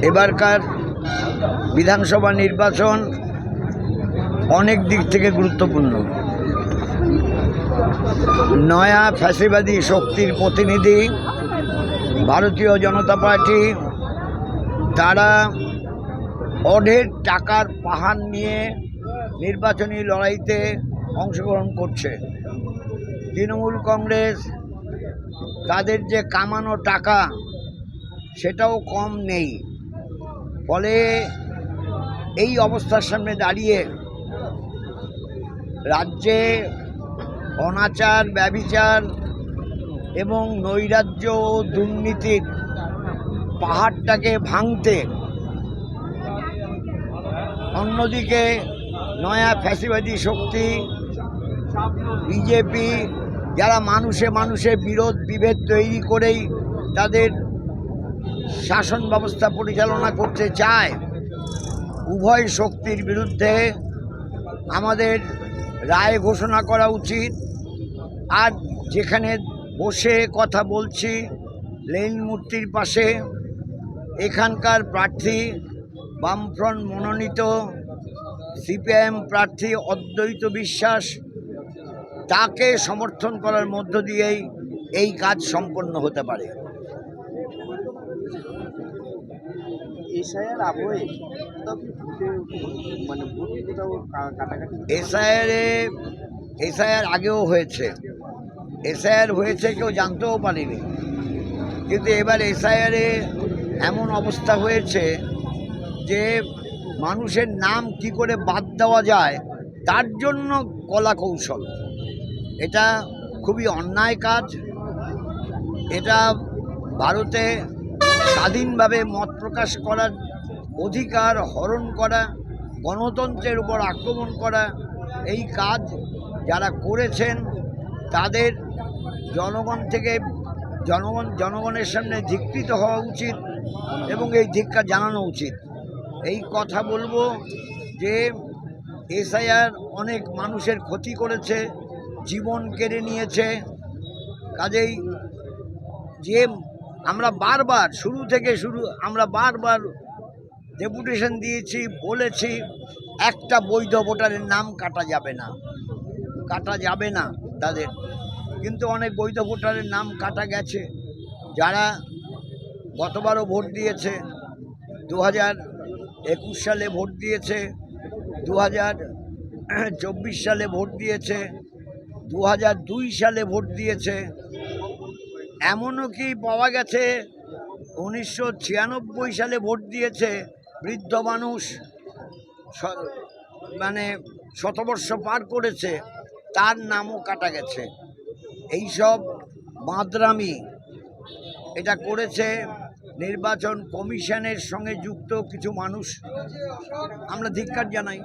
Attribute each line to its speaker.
Speaker 1: এবারকার বিধানসভা নির্বাচন অনেক দিক থেকে গুরুত্বপূর্ণ। নয়া ফ্যাসিবাদী শক্তির প্রতিনিধি ভারতীয় জনতা পার্টি, তারা অঢের টাকার পাহাড় নিয়ে নির্বাচনী লড়াইতে অংশগ্রহণ করছে। তৃণমূল কংগ্রেস, তাদের যে কামানো টাকা সেটাও কম নেই। ফলে এই অবস্থার সামনে দাঁড়িয়ে রাজ্যে অনাচার, ব্যভিচার এবং নৈরাজ্য ও দুর্নীতির পাহাড়টাকে ভাঙতে, অন্যদিকে নয়া ফ্যাসিবাদী শক্তি বিজেপি, যারা মানুষে মানুষে বিরোধ বিভেদ তৈরি করেই তাদের শাসন ব্যবস্থা পরিচালনা করতে চায়, উভয় শক্তির বিরুদ্ধে আমাদের রায় ঘোষণা করা উচিত। আর যেখানে বসে কথা বলছি, লেনিন মূর্তির পাশে, এখানকার প্রার্থী বামফ্রন্ট মনোনীত সিপিআইএম প্রার্থী অদ্বৈত বিশ্বাস, তাকে সমর্থন করার মধ্য দিয়েই এই কাজ সম্পন্ন হতে পারে। এসআইআর আগেও হয়েছে, এসআইআর হয়েছে, কেউ জানতেও পারেনি। কিন্তু এবার এসআইআরে এমন অবস্থা হয়েছে যে মানুষের নাম কি করে বাদ দেওয়া যায় তার জন্য কলা কৌশল। এটা খুবই অন্যায় কাজ। এটা ভারতে স্বাধীনভাবে মত প্রকাশ করার অধিকার হরণ করা, গণতন্ত্রের উপর আক্রমণ করা, এই কাজ যারা করেছেন তাদের জনগণের সামনে ধিক্কৃত হওয়া উচিত এবং এই ধিক্কার জানানো উচিত। এই কথা বলবো যে এসআইআর অনেক মানুষের ক্ষতি করেছে, জীবন কেড়ে নিয়েছে। কাজেই যে আমরা বারবার আমরা বারবার ডেপুটেশন দিয়েছি, বলেছি একটা বৈধ ভোটারের নাম কাটা যাবে না তাদের। কিন্তু অনেক বৈধ ভোটারের নাম কাটা গেছে, যারা গতবারও ভোট দিয়েছে, 2021 সালে ভোট দিয়েছে, 2024 সালে ভোট দিয়েছে, 2002 সালে ভোট দিয়েছে। এমনও কি পাওয়া গেছে 1996 সালে ভোট দিয়েছে বৃদ্ধ মানুষ, মানে শতবর্ষ পার করেছে, তার নামও কাটা গেছে। এইসব বাঁদরামি এটা করেছে নির্বাচন কমিশনের সঙ্গে যুক্ত কিছু মানুষ। আমরা ধিক্কার জানাই।